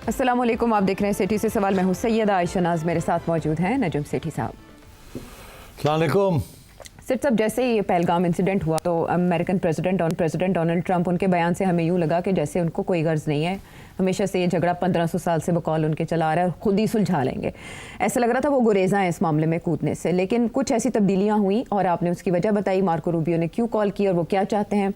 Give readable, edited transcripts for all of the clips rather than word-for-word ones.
अस्सलाम वालेकुम, आप देख रहे हैं सिटी से सवाल। मैं हूं सैयदा आयशा नाज, मेरे साथ मौजूद हैं नजम सेठी साहब। अस्सलाम वालेकुम। सिर्फ सब जैसे ही ये पहलगाम इंसिडेंट हुआ तो अमेरिकन प्रेसिडेंट डोनाल्ड ट्रंप, उनके बयान से हमें यूँ लगा कि जैसे उनको कोई गर्ज नहीं है, हमेशा से ये झगड़ा 1500 साल से बकौल उनके चला आ रहा है और खुद ही सुलझा लेंगे। ऐसा लग रहा था वो गुरेजा हैं इस मामले में कूदने से, लेकिन कुछ ऐसी तब्दीलियाँ हुई और आपने उसकी वजह बताई। मार्को रूबियो ने क्यों कॉल की और वो क्या चाहते हैं।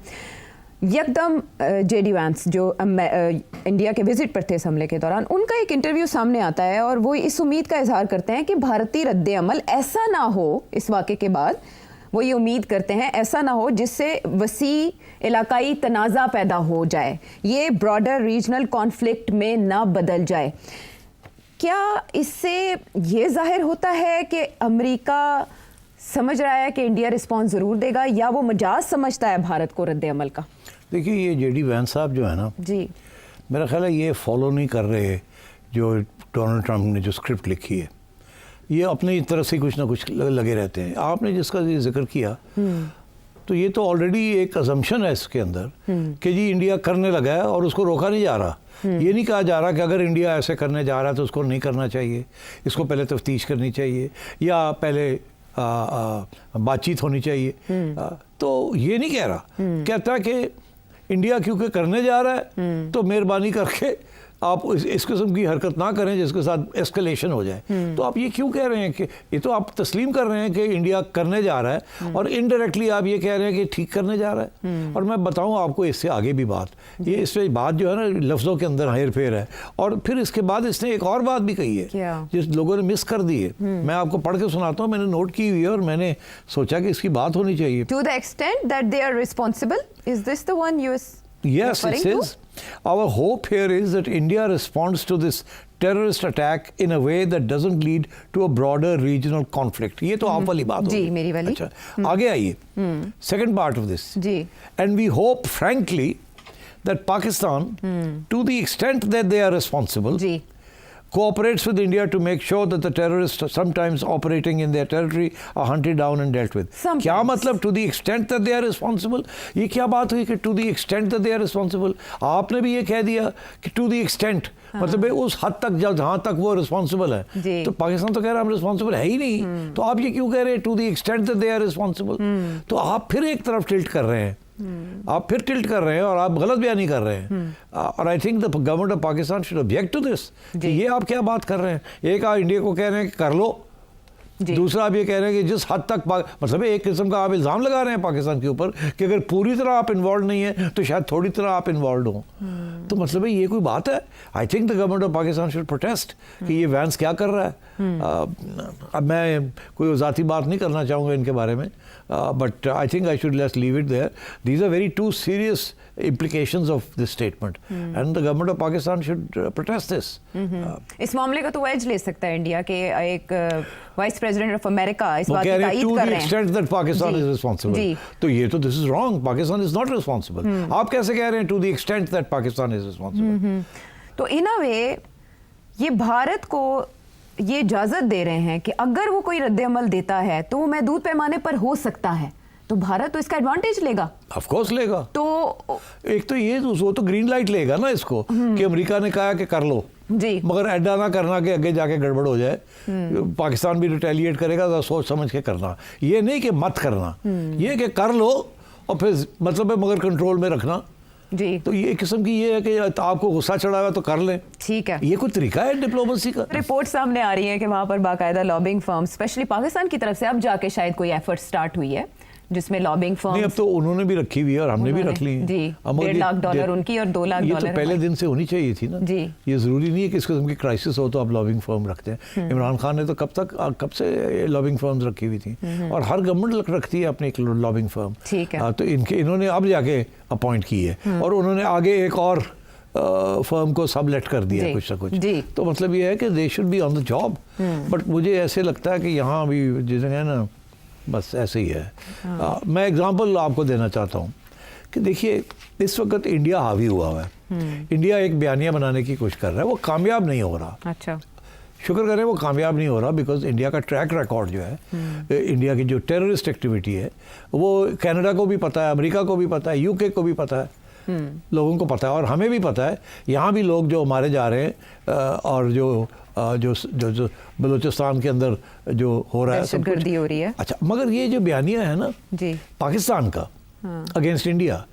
यकदम जेडी वैंस जो इंडिया के विजिट पर थे इस हमले के दौरान, उनका एक इंटरव्यू सामने आता है और वो इस उम्मीद का इजहार करते हैं कि भारतीय रद्द अमल ऐसा ना हो, इस वाक़े के बाद वो ये उम्मीद करते हैं ऐसा ना हो जिससे वसी इलाकाई तनाज़ा पैदा हो जाए, ये ब्रॉडर रीजनल कॉन्फ्लिक्ट में ना बदल जाए। क्या इससे ये जाहिर होता है कि अमेरिका समझ रहा है कि इंडिया रिस्पॉन्स ज़रूर देगा, या वो मजाज समझता है भारत को रद्द अमल का? देखिए, ये जेडी वैंस साहब जो है ना जी, मेरा ख्याल है ये फॉलो नहीं कर रहे जो डोनाल्ड ट्रंप ने जो स्क्रिप्ट लिखी है। ये अपनी तरफ से कुछ ना कुछ लगे रहते हैं। आपने जिसका ये जिक्र किया तो ये तो ऑलरेडी एक अजम्पशन है इसके अंदर कि जी इंडिया करने लगा है और उसको रोका नहीं जा रहा। ये नहीं कहा जा रहा कि अगर इंडिया ऐसे करने जा रहा है तो उसको नहीं करना चाहिए, इसको पहले तफ्तीश करनी चाहिए या पहले बातचीत होनी चाहिए। तो ये नहीं कह रहा, कहता कि इंडिया क्योंकि करने जा रहा है तो मेहरबानी करके आप इस किस्म की हरकत ना करें जिसके साथ एस्केलेशन हो जाए। तो आप ये क्यों कह रहे हैं कि ये तो आप तस्लीम कर रहे हैं कि इंडिया करने जा रहा है और इनडायरेक्टली आप ये कह रहे हैं कि ठीक करने जा रहा है। और मैं बताऊं आपको इससे आगे भी बात, ये इससे बात जो है ना लफ्ज़ों के अंदर हेर फेर है। और फिर इसके बाद इसने एक और बात भी कही है जिस लोगों ने मिस कर दी है। मैं आपको पढ़ के सुनाता हूँ, मैंने नोट की हुई है और मैंने सोचा कि इसकी बात होनी चाहिए। To the extent that they are responsible, is this the one you Yes, it is. Our hope here is that India responds to this terrorist attack in a way that doesn't lead to a broader regional conflict. ये तो आप वाली बात जी, मेरी वाली। अच्छा, आगे आइए। Second part of this. Ji. And we hope, frankly, that Pakistan, to the extent that they are responsible, ji, cooperates with India to make sure that the terrorists sometimes operating in their territory are hunted down and dealt with. क्या मतलब to the extent that they are responsible? ये क्या बात हुई कि to the extent that they are responsible? आपने भी ये कह दिया कि to the extent, मतलब उस हद तक जहाँ तक वो रिस्पॉन्सिबल है। तो पाकिस्तान तो कह रहा है हम रिस्पॉन्सिबल है ही नहीं, तो आप ये क्यों कह रहे हैं to the extent that they are responsible? तो आप फिर एक तरफ टिल्ट कर रहे हैं, आप फिर टिल्ट कर रहे हैं और आप गलत बयानी कर रहे हैं। और I think the government of Pakistan should object to this. ये आप क्या बात कर रहे हैं? एक आप इंडिया को कह रहे हैं कि कर लो, दूसरा आप ये कह रहे हैं कि जिस हद तक मतलब एक किस्म का आप इल्ज़ाम लगा रहे हैं पाकिस्तान के ऊपर कि अगर पूरी तरह आप इन्वॉल्व नहीं है तो शायद थोड़ी तरह आप इन्वॉल्व हो। तो मतलब है ये कोई बात है? आई think the government of Pakistan should protest कि ये वैंस क्या कर रहा है। अब मैं कोई ज़ाती बात नहीं करना चाहूँगा इनके बारे में, but I think I should let's leave it there. These are very two serious implications of this statement and the government of Pakistan should protest this. इस मामले का तो एज ले सकता है इंडिया के एक वाइस प्रेसिडेंट ऑफ अमेरिका इस बात की तायीद कर रहे हैं। To the extent that Pakistan is responsible. तो ये तो this is wrong. Pakistan is not responsible. आप कैसे कह रहे हैं to the extent that Pakistan is responsible? तो इन अ वे ये भारत को ये इजाजत दे रहे हैं कि अगर वो कोई रद्द अमल देता है तो वो महदूद पैमाने पर हो सकता है, तो भारत तो इसका एडवांटेज लेगा। ऑफ कोर्स लेगा। तो एक तो ये वो तो ग्रीन लाइट लेगा ना इसको कि अमेरिका ने कहा कि कर लो जी, मगर ऐडा ना करना कि आगे जाके गड़बड़ हो जाए। पाकिस्तान भी रिटेलिएट करेगा तो सोच समझ के करना, ये नहीं कि मत करना, ये कि कर लो और फिर मतलब है मगर कंट्रोल में रखना जी। तो ये किस्म की ये है कि आपको गुस्सा चढ़ा हुआ तो कर लें, ठीक है। ये कोई तरीका है डिप्लोमेसी का? रिपोर्ट सामने आ रही है कि वहाँ पर बाकायदा लॉबिंग फर्म स्पेशली पाकिस्तान की तरफ से अब जाके शायद कोई एफर्ट स्टार्ट हुई है जिसमें लॉबिंग फर्म। नहीं, अब तो उन्होंने भी रखी हुई है और हमने भी रख ली है जी। $1.5 लाख उनकी और $2 लाख ये तो पहले दिन से होनी चाहिए थी ना जी। ये जरूरी नहीं है कि इस किस्म की क्राइसिस हो तो आप लॉबिंग फर्म रखते हैं। इमरान खान ने तो कब से लॉबिंग फर्म्स रखी हुई थी और हर गवर्नमेंट रखती है अपनी एक लॉबिंग फर्म, ठीक है। तो इन्होंने अब जाके अपॉइंट की है और उन्होंने आगे एक और फर्म को सबलेट कर दिया कुछ ना कुछ। तो मतलब ये है कि they should be on the job. But मुझे ऐसे लगता है कि यहाँ अभी जैसे है ना बस ऐसे ही है। मैं एग्जांपल आपको देना चाहता हूँ कि देखिए इस वक्त इंडिया हावी हुआ है। इंडिया एक बयानिया बनाने की कोशिश कर रहा है, वो कामयाब नहीं हो रहा। अच्छा, शुक्र करें वो कामयाब नहीं हो रहा बिकॉज इंडिया का ट्रैक रिकॉर्ड जो है, इंडिया की जो टेररिस्ट एक्टिविटी है वो कनाडा को भी पता है, अमेरिका को भी पता है, यूके को भी पता है। लोगों को पता है और हमें भी पता है, यहाँ भी लोग जो मारे जा रहे हैं और जो बलूचिस्तान के अंदर जो हो रहा है, दहशतगर्दी हो रही है। अच्छा, मगर ये जो बयानिया है ना जी पाकिस्तान का अगेंस्ट इंडिया,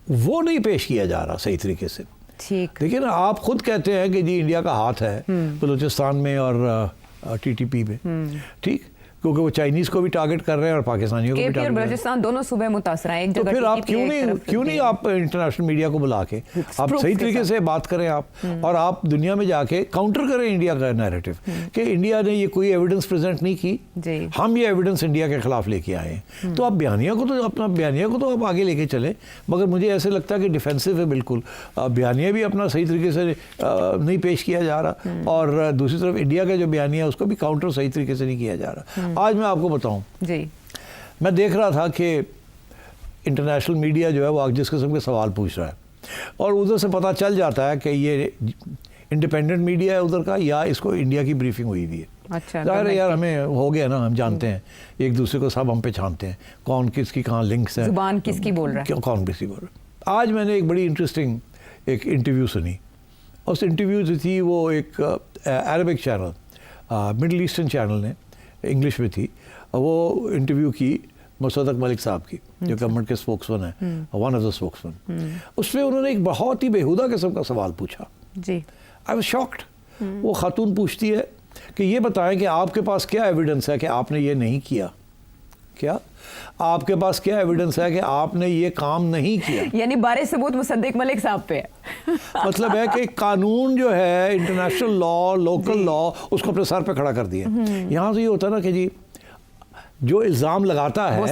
वो नहीं पेश किया जा रहा सही तरीके से। ठीक, देखिए ना, आप खुद कहते हैं कि जी इंडिया का हाथ है बलूचिस्तान में और TTP में, ठीक, क्योंकि वो चाइनीज को भी टारगेट कर रहे हैं और पाकिस्तानियों को भी केपी और टारगेट कर रहे हैं। बलूचिस्तान दोनों सूबे मुतासर हैं, एक तो जगह फिर आप TTP है, एक क्यों नहीं आप इंटरनेशनल मीडिया को बुला के आप proof सही के तरीके साथ। से बात करें आप, और आप दुनिया में जाके काउंटर करें इंडिया का नैरेटिव कि इंडिया ने ये कोई एविडेंस प्रेजेंट नहीं की, जी। हम ये एविडेंस इंडिया के खिलाफ लेके आए हैं। तो आप बयानिया को तो आप आगे लेके चले, मगर मुझे ऐसे लगता है कि डिफेंसिव है बिल्कुल। बयानिया भी अपना सही तरीके से नहीं पेश किया जा रहा, और दूसरी तरफ इंडिया का जो बयानिया है उसको भी काउंटर सही तरीके से नहीं किया जा रहा। आज मैं आपको बताऊं, जी, मैं देख रहा था कि इंटरनेशनल मीडिया जो है वो जिस किस्म के सवाल पूछ रहा है, और उधर से पता चल जाता है कि ये इंडिपेंडेंट मीडिया है उधर का, या इसको इंडिया की ब्रीफिंग हुई हुई है। अच्छा, ज़ाहिर है यार, हमें हो गया ना, हम जानते हैं एक दूसरे को, सब हम पहचानते हैं कौन किसकी कहाँ लिंक्स हैं, जुबान किसकी बोल रहा है, कौन किसकी बोल रहा है। आज मैंने एक बड़ी इंटरेस्टिंग एक इंटरव्यू सुनी। उस इंटरव्यू जो थी वो एक Arabic channel, middle eastern channel ने, इंग्लिश में थी, वो इंटरव्यू की मुसद्दक मलिक साहब की, जो गवर्नमेंट के स्पोक्समैन है, वन ऑफ द स्पोक्समैन। उसमें उन्होंने एक बहुत ही बेहुदा किस्म का सवाल पूछा। जी, आई वाज शॉक्ड। वो खातून पूछती है कि ये बताएं कि आपके पास क्या एविडेंस है कि आपने ये नहीं किया, क्या आपके पास क्या एविडेंस है कि आपने ये काम नहीं किया। यानी बारे सबूत मुसद्दिक मलिक साहब पे है। मतलब है कि कानून जो है, इंटरनेशनल लॉ, लोकल लॉ, उसको अपने सर पे खड़ा कर दिया। यहाँ से ये होता है ना कि जी जो इल्ज़ाम लगाता है वो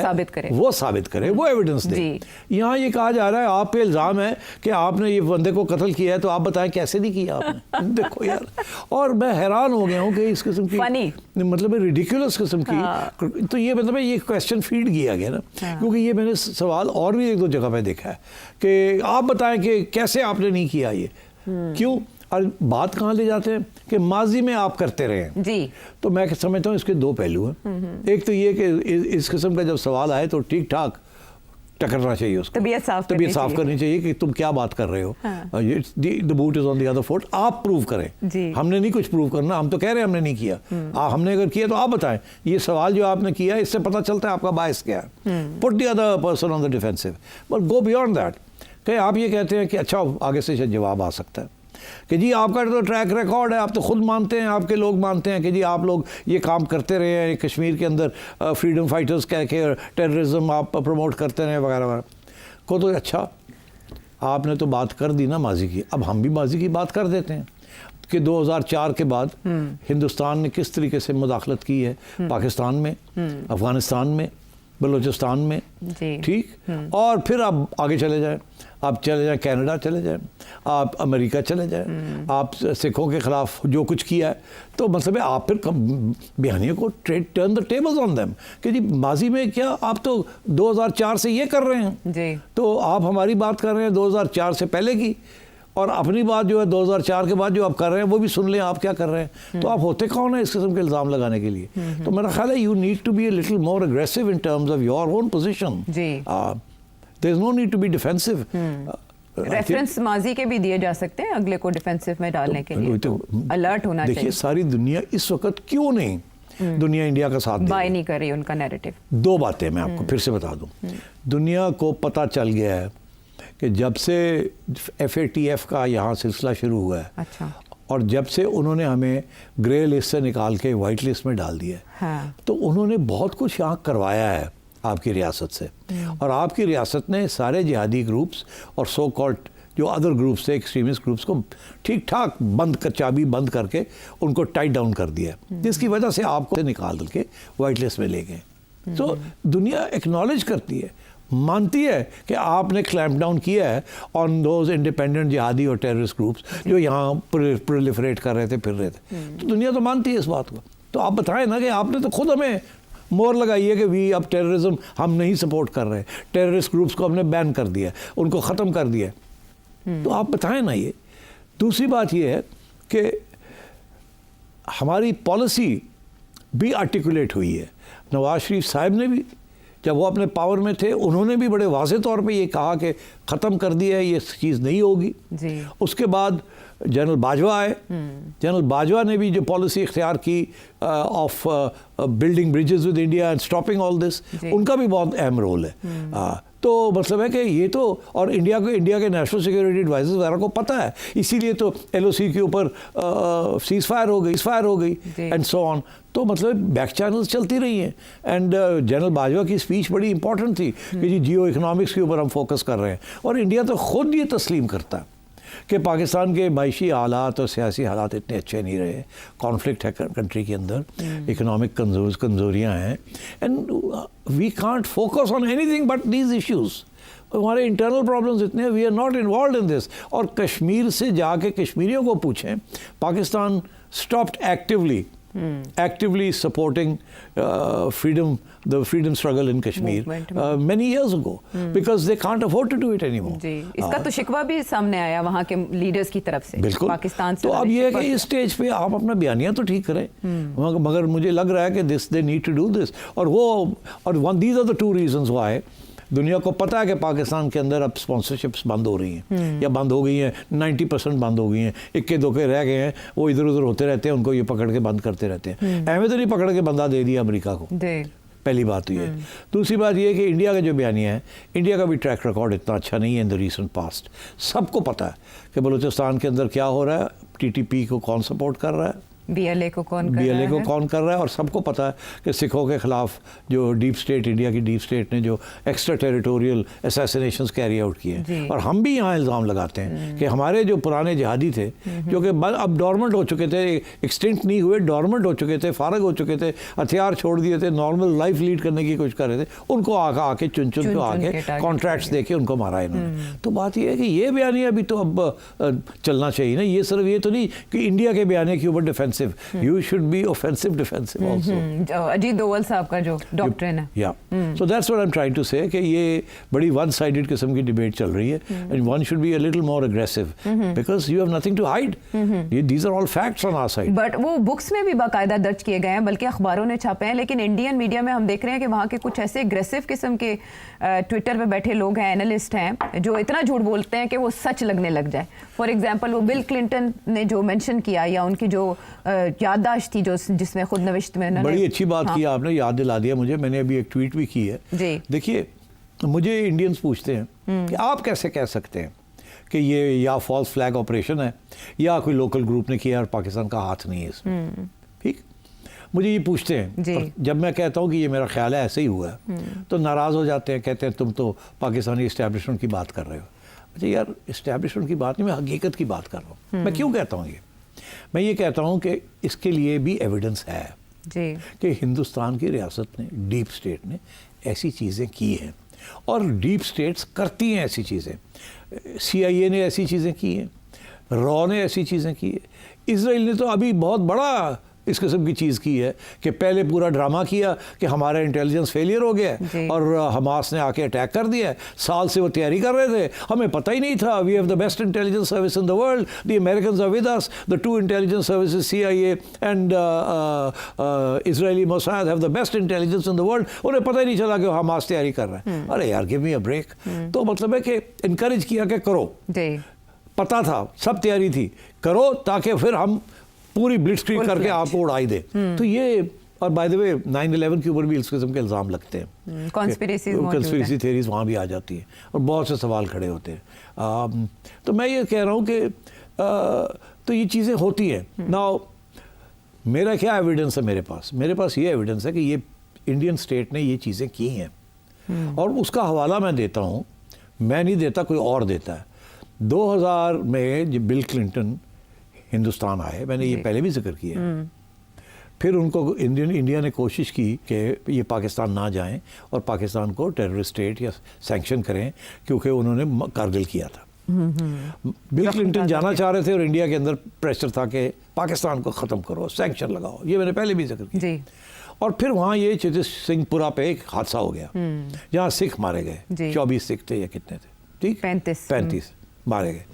साबित करे, वो एविडेंस दे। यहाँ ये कहा जा रहा है आप पे इल्ज़ाम है कि आपने ये बंदे को कत्ल किया है, तो आप बताएं कैसे नहीं किया आपने। देखो यार, और मैं हैरान हो गया हूँ कि इस किस्म की मतलब रिडिकुलस किस्म की, तो ये मतलब ये क्वेश्चन फीड किया गया ना, क्योंकि ये मैंने सवाल और भी एक दो जगह पे देखा है कि आप बताएं कि कैसे आपने नहीं किया ये, क्यों, और बात कहाँ ले जाते हैं कि माजी में आप करते रहे हैं। जी, तो मैं समझता हूँ इसके दो पहलू हैं। एक तो ये कि इस किस्म का जब सवाल आए तो ठीक ठाक टकरना चाहिए उसको, तबीयत साफ करनी चाहिए कि तुम क्या बात कर रहे हो, the boot is on the other foot, आप प्रूव करें। हमने नहीं कुछ प्रूव करना, हम तो कह रहे हैं हमने नहीं किया। हमने अगर किया तो आप बताएं, ये सवाल जो आपने किया इससे पता चलता है आपका बायस क्या है। Put the other person on the defensive, but go beyond that. कि आप ये कहते हैं कि अच्छा आगे से जवाब आ सकता है कि जी आपका तो ट्रैक रिकॉर्ड है, आप तो खुद मानते हैं, आपके लोग मानते हैं कि जी आप लोग ये काम करते रहे हैं, कश्मीर के अंदर फ्रीडम फाइटर्स कह के टेररिज्म आप प्रमोट करते रहे वगैरह वगैरह को। तो अच्छा, आपने तो बात कर दी ना माजी की, अब हम भी माजी की बात कर देते हैं कि 2004 के बाद हिंदुस्तान ने किस तरीके से मुदाखलत की है पाकिस्तान में, अफगानिस्तान में, बलूचिस्तान में, ठीक। और फिर आप आगे चले जाएं, आप चले जाएं कनाडा चले जाएं, आप अमेरिका चले जाएं, आप सिखों के खिलाफ जो कुछ किया है, तो मतलब है आप फिर बयानियों को turn the tables on them कि जी माजी में क्या आप तो 2004 से ये कर रहे हैं जी, तो आप हमारी बात कर रहे हैं 2004 से पहले की, और अपनी बात जो है 2004 के बाद जो आप कर रहे हैं वो भी सुन लें आप क्या कर रहे हैं। तो आप होते कौन है इस किस्म के इल्ज़ाम लगाने के लिए। तो मेरा ख्याल है you need to be a little more aggressive in terms of your own position. There is no need to be defensive. Reference माजी के भी दिए जा सकते हैं अगले को डिफेंसिव में डालने के लिए, तो अलर्ट होना चाहिए। देखिए सारी दुनिया इस वक्त क्यों नहीं दुनिया इंडिया का साथ बाय नहीं कर रही उनका नैरेटिव। दो बातें मैं आपको फिर से बता दूं। दुनिया को पता चल गया है कि जब से FATF का यहाँ सिलसिला शुरू हुआ है, अच्छा, और जब से उन्होंने हमें ग्रे लिस्ट से निकाल के वाइट लिस्ट में डाल दिया है, हाँ, तो उन्होंने बहुत कुछ यहाँ करवाया है आपकी रियासत से, और आपकी रियासत ने सारे जिहादी ग्रुप्स और सो कॉल्ड जो अदर ग्रुप्स थे, एक्सट्रीमिस्ट ग्रुप्स को ठीक ठाक चाबी बंद करके उनको टाइट डाउन कर दिया, जिसकी वजह से आपको निकाल के वाइट लिस्ट में ले गए। तो दुनिया एक्नॉलेज करती है, मानती है कि आपने क्लैम्प डाउन किया है ऑन दोज इंडिपेंडेंट जिहादी और टेररिस्ट ग्रुप्स जो यहाँ प्रोलिफरेट कर रहे थे, फिर रहे थे। तो दुनिया तो मानती है इस बात को। तो आप बताएं ना कि आपने तो खुद हमें मोहर लगाई है कि वी अब टेररिज्म हम नहीं सपोर्ट कर रहे, टेररिस्ट ग्रुप्स को हमने बैन कर दिया, उनको ख़त्म कर दिया। तो आप बताएं ना ये। दूसरी बात ये है कि हमारी पॉलिसी भी आर्टिकुलेट हुई है। नवाज शरीफ साहब ने भी जब वो अपने पावर में थे उन्होंने भी बड़े वाज़ेह तौर पे ये कहा कि ख़त्म कर दिया है, ये चीज़ नहीं होगी जी। उसके बाद जनरल बाजवा आए, जनरल बाजवा ने भी जो पॉलिसी इख्तियार की of building bridges with India and stopping all this, उनका भी बहुत अहम रोल है। तो मतलब है कि ये तो, और इंडिया के नेशनल सिक्योरिटी एडवाइजर्स वगैरह को पता है, इसीलिए तो LOC के ऊपर सीज फायर हो गई एंड सो ऑन। तो मतलब बैक चैनल्स चलती रही हैं। एंड जनरल बाजवा की स्पीच बड़ी इंपॉर्टेंट थी कि जी जियो इकोनॉमिक्स के ऊपर हम फोकस कर रहे हैं, और इंडिया तो खुद ये तस्लीम करता है कि पाकिस्तान के मायशी हालात और सियासी हालात इतने अच्छे नहीं रहे, कॉन्फ्लिक्ट है कंट्री के अंदर, इकोनॉमिक कमज़ोरियाँ हैं, and we can't focus on anything but these issues. हमारे इंटरनल प्रॉब्लम्स इतने हैं, we are not involve in this. और कश्मीर से जाके कश्मीरियों को पूछें, Pakistan stopped actively supporting the freedom struggle in Kashmir many years ago because they can't afford to do it anymore. जी, इसका तो शिकवा भी सामने आया वहाँ के लीडर्स की तरफ से, बिल्कुल पाकिस्तान से। तो अब ये है कि इस स्टेज पे आप अपना बयानिया तो ठीक करें, मगर मुझे लग रहा है कि they need to do this. और these are the two reasons why दुनिया को पता है कि पाकिस्तान के अंदर अब स्पॉन्सरशिप्स बंद हो रही हैं, या बंद हो गई हैं, 90% बंद हो गई हैं, इक्के दोके रह गए हैं, वो इधर उधर होते रहते हैं, उनको ये पकड़ के बंद करते रहते हैं। अहमें तो नहीं पकड़ के बंदा दे दिया अमेरिका को, पहली बात तो ये। दूसरी बात ये है कि इंडिया का जो बयानिया है, इंडिया का भी ट्रैक रिकॉर्ड इतना अच्छा नहीं है इन द रीसेंट पास्ट। सबको पता है कि बलूचिस्तान के अंदर क्या हो रहा है, TTP को कौन सपोर्ट कर रहा है, BLA को कौन कर रहा है, और सबको पता है कि सिखों के खिलाफ जो डीप स्टेट, इंडिया की डीप स्टेट ने जो extra territorial assassinations carry out किए, और हम भी यहाँ इल्ज़ाम लगाते हैं कि हमारे जो पुराने जिहादी थे, जो कि अब डॉर्मेंट हो चुके थे, एक्सटिंक्ट नहीं हुए, डॉर्मेंट हो चुके थे, फारग हो चुके थे, हथियार छोड़ दिए थे, नॉर्मल लाइफ लीड करने की कोशिश कर रहे थे, उनको आके चुन के आके कॉन्ट्रैक्ट्स दे के उनको मारा इन्होंने। तो बात ये है कि ये बयानी अभी तो अब चलना चाहिए ना, ये सिर्फ ये तो नहीं कि इंडिया के बयानी के ऊपर defensive, you should be offensive defensive also। Ajit Doval साहब का जो डॉक्ट्रिन है, so that's what I'm trying to say कि ये बड़ी one sided किस्म की डिबेट चल रही है, and one should be a little more aggressive because you have nothing to hide। these are all facts on our side। But वो books में भी बाकायदा दर्ज किए गए हैं, बल्कि अखबारों ने छापे हैं, लेकिन इंडियन मीडिया में हम देख रहे हैं कि वहाँ के कुछ ऐसे एग्रेसिव किस्म के ट्विटर पे बैठे लोग हैं, एनालिस्ट हैं, जो इतना झूठ बोलते हैं कि वो सच लगने लग जाए। फॉर एग्जाम्पल वो बिल क्लिंटन ने जो मेंशन किया, या उनकी जो याददाश्त थी जो जिसमें खुद नविश्त में बड़ी अच्छी बात की आपने, याद दिला दिया मुझे, मैंने अभी एक ट्वीट भी की है। देखिए, मुझे इंडियंस पूछते हैं कि आप कैसे कह सकते हैं कि ये या फॉल्स फ्लैग ऑपरेशन है या कोई लोकल ग्रुप ने किया और पाकिस्तान का हाथ नहीं है इसमें, ठीक? मुझे ये पूछते हैं, और जब मैं कहता हूँ कि ये मेरा ख्याल है ऐसे ही हुआ है, तो नाराज़ हो जाते हैं, कहते हैं तुम तो पाकिस्तानी इस्टेब्लिशमेंट की बात कर रहे हो। अच्छा यार, इस्टेब्लिशमेंट की बात नहीं, मैं हकीकत की बात कर रहा हूँ। मैं क्यों कहता हूँ ये? मैं ये कहता हूँ कि इसके लिए भी एविडेंस है कि हिंदुस्तान की रियासत ने, डीप स्टेट ने ऐसी चीज़ें की हैं, और डीप स्टेट्स करती हैं ऐसी चीज़ें। CIA ने ऐसी चीज़ें की हैं, रॉ ने ऐसी चीज़ें की है, इसराइल ने तो अभी बहुत बड़ा इस किस्म की चीज़ की है कि पहले पूरा ड्रामा किया कि हमारा इंटेलिजेंस फेलियर हो गया है और हमास ने आके अटैक कर दिया है। साल से वो तैयारी कर रहे थे, हमें पता ही नहीं था। We have the best intelligence service in the world, the Americans are with us, the two intelligence services CIA and Israeli Mossad have the best intelligence in the world. उन्हें पता ही नहीं चला कि हमास तैयारी कर रहा है। अरे यार, गिव मी अ ब्रेक। तो मतलब है कि इनकरेज किया कि करो, पता था, सब तैयारी थी, करो, ताकि फिर हम पूरी ब्लिट्सक्रीग करके आपको उड़ाई दे। तो ये, और बाय द वे 9/11 के ऊपर भी इस किस्म के इल्ज़ाम लगते हैं, कॉन्स्पिरेसी थ्योरीज वहाँ भी आ जाती हैं और बहुत से सवाल खड़े होते हैं। तो मैं ये कह रहा हूँ कि तो ये चीज़ें होती हैं। नाउ मेरा क्या एविडेंस है मेरे पास ये एविडेंस है कि ये इंडियन स्टेट ने ये चीज़ें की हैं, और उसका हवाला मैं देता हूँ, मैं नहीं देता, कोई और देता है। 2000 में जब बिल क्लिंटन हिंदुस्तान आए, मैंने ये पहले भी जिक्र किया, फिर उनको इंडिया ने कोशिश की कि ये पाकिस्तान ना जाएं और पाकिस्तान को टेररिस्ट स्टेट या सैंक्शन करें, क्योंकि उन्होंने कारगिल किया था। बिल क्लिंटन जाना चाह रहे थे और इंडिया के अंदर प्रेशर था कि पाकिस्तान को ख़त्म करो, सैंक्शन लगाओ, ये मैंने पहले भी जिक्र किया। और फिर वहाँ ये चितिश सिंहपुरा पे एक हादसा हो गया जहाँ सिख मारे गए, 24 सिख थे या कितने थे, ठीक, 35 मारे गए।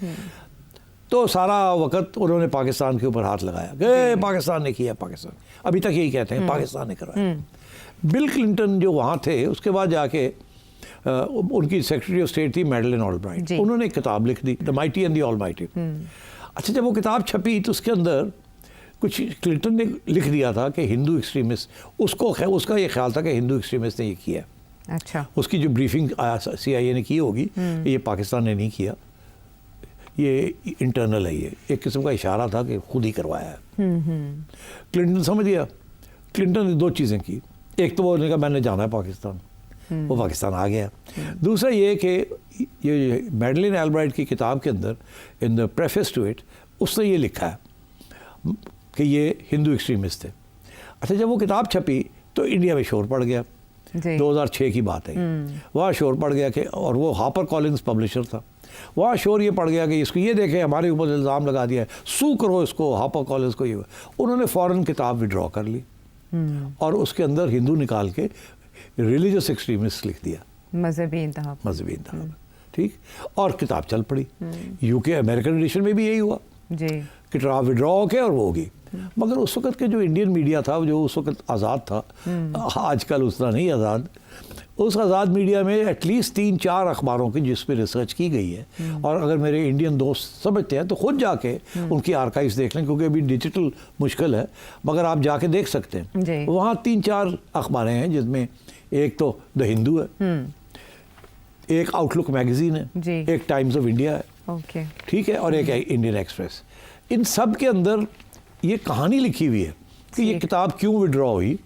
तो सारा वक्त उन्होंने पाकिस्तान के ऊपर हाथ लगाया कि पाकिस्तान ने किया, पाकिस्तान, अभी तक यही कहते हैं पाकिस्तान ने करवाया। बिल क्लिंटन जो वहाँ थे, उसके बाद जाके उनकी सेक्रेटरी ऑफ स्टेट थी मैडलिन ऑलब्राइट, उन्होंने एक किताब लिख दी, the mighty and the almighty. अच्छा, जब वो किताब छपी तो उसके अंदर कुछ क्लिंटन ने लिख दिया था कि हिंदू एक्सट्रीमिस्ट, उसका ये ख्याल था कि हिंदू एक्सट्रीमिस्ट ने ये किया। अच्छा, उसकी जो ब्रीफिंग CIA ने की होगी, ये पाकिस्तान ने नहीं किया, ये इंटरनल है, ये एक किस्म का इशारा था कि खुद ही करवाया है। क्लिंटन समझ गया। क्लिंटन ने दो चीज़ें की, एक तो वो ने कहा मैंने जाना है पाकिस्तान, वो पाकिस्तान आ गया। दूसरा ये कि ये मैडलिन ऑलब्राइट की किताब के अंदर in the preface to it उसने ये लिखा है कि ये हिंदू एक्सट्रीमिस्ट थे। अच्छा, जब वो किताब छपी तो इंडिया में शोर पड़ गया, 2006 की बात है, वहाँ शोर पड़ गया कि, और वो हापर कॉलिंस पब्लिशर था, वहाँ शोर ये पड़ गया कि इसको ये देखें हमारे ऊपर इल्ज़ाम लगा दिया है, सू करो इसको, हापर कॉलिंस को। ये उन्होंने फ़ौरन किताब विड्रॉ कर ली और उसके अंदर हिंदू निकाल के रिलीजियस एक्सट्रीमिस्ट लिख दिया, मजहबी इंतहा, मजहबी इंतहा। ठीक, और किताब चल पड़ी। UK अमेरिकन एडिशन में भी यही हुआ जी, किताब विड्रॉ होके और वो होगी। मगर उस वक्त के जो इंडियन मीडिया था, जो उस वक्त आज़ाद था, आजकल उतना नहीं आज़ाद, उस आज़ाद मीडिया में एटलीस्ट 3-4 अखबारों की जिस पे रिसर्च की गई है, और अगर मेरे इंडियन दोस्त समझते हैं तो खुद जाके उनकी आर्काइव्स देख लें, क्योंकि अभी डिजिटल मुश्किल है, मगर आप जाके देख सकते हैं। वहाँ 3-4 अखबारें हैं, जिसमें एक तो द हिंदू है, एक आउटलुक मैगजीन है, एक टाइम्स ऑफ इंडिया है, ठीक है, और एक है इंडियन एक्सप्रेस। इन सब के अंदर ये कहानी लिखी हुई है कि ये किताब क्यों विड्रॉ हुई,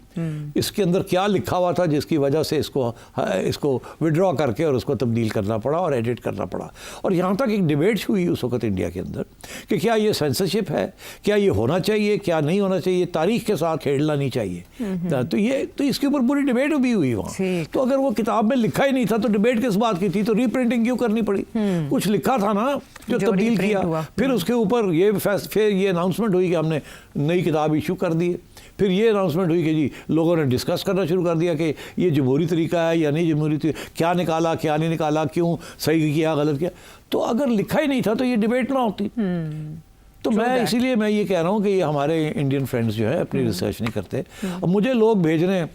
इसके अंदर क्या लिखा हुआ था जिसकी वजह से इसको विड्रॉ करके और उसको तब्दील करना पड़ा और एडिट करना पड़ा। और यहाँ तक एक डिबेट हुई उस वक्त इंडिया के अंदर कि क्या ये सेंसरशिप है, क्या ये होना चाहिए, क्या नहीं होना चाहिए, तारीख के साथ खेलना नहीं चाहिए। तो इसके ऊपर पूरी डिबेट भी हुई वहाँ। तो अगर वो किताब में लिखा ही नहीं था तो डिबेट किस बात की थी, तो रीप्रिंटिंग क्यों करनी पड़ी? कुछ लिखा था ना जो तब्दील किया, फिर उसके ऊपर ये अनाउंसमेंट हुई कि हमने नई किताब इशू कर दी। फिर ये अनाउंसमेंट हुई कि जी लोगों ने डिस्कस करना शुरू कर दिया कि ये जमहूरी तरीका है या नहीं जमहूरी तरीका, क्या निकाला क्या नहीं निकाला, क्यों सही किया गलत किया। तो अगर लिखा ही नहीं था तो ये डिबेट ना होती। तो मैं इसीलिए मैं ये कह रहा हूँ कि ये हमारे इंडियन फ्रेंड्स जो है अपनी रिसर्च नहीं करते। अब मुझे लोग भेज रहे हैं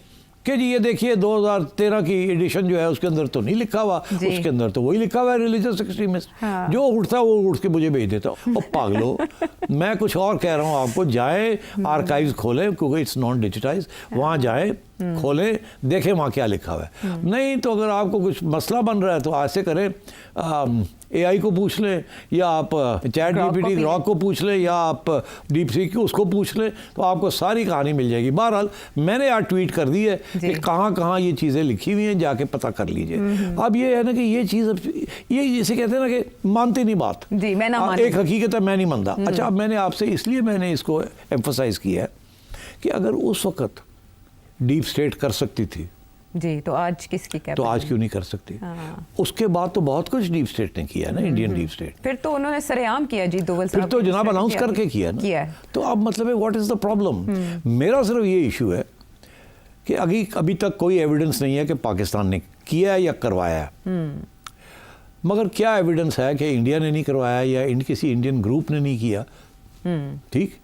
कि जी ये देखिए 2013 की एडिशन जो है उसके अंदर तो नहीं लिखा हुआ, उसके अंदर तो वही लिखा हुआ है रिलीजियस एक्सट्रीमिस्ट। जो उठता वो उठ के मुझे भेज देता। और पागलो, मैं कुछ और कह रहा हूँ आपको, जाए आर्काइव्स खोलें, क्योंकि इट्स नॉन डिजिटाइज, वहाँ जाए खोलें, देखें वहाँ क्या लिखा हुआ है। नहीं तो अगर आपको कुछ मसला बन रहा है तो ऐसे करें, AI को पूछ लें, या आप चैट GPT ग्रॉक को पूछ लें, या आप DeepSeek को उसको पूछ लें, तो आपको सारी कहानी मिल जाएगी। बहरहाल मैंने आज ट्वीट कर दी है कि कहाँ ये चीज़ें लिखी हुई हैं, जाके पता कर लीजिए। अब ये है ना कि ये चीज़, ये जिसे कहते हैं ना कि मानते नहीं बात, एक हकीकत है, मैं नहीं मानता। अच्छा, अब मैंने आपसे इसलिए मैंने इसको एम्फसाइज किया है कि अगर उस वक्त डीप स्टेट कर सकती थी जी, तो आज किसकी क्या, तो आज क्यों नहीं कर सकती? उसके बाद तो बहुत कुछ डीप स्टेट ने किया है ना, इंडियन डीप स्टेट। फिर तो उन्होंने सरेआम किया जी, दोवल साहब, फिर तो जनाब अनाउंस करके किया ना। तो अब मतलब है व्हाट इज द प्रॉब्लम? मेरा सिर्फ ये इशू है कि अभी तक कोई एविडेंस नहीं है कि पाकिस्तान ने किया या करवाया है। मगर क्या एविडेंस है कि इंडिया ने नहीं करवाया या किसी इंडियन ग्रुप ने नहीं किया, ठीक,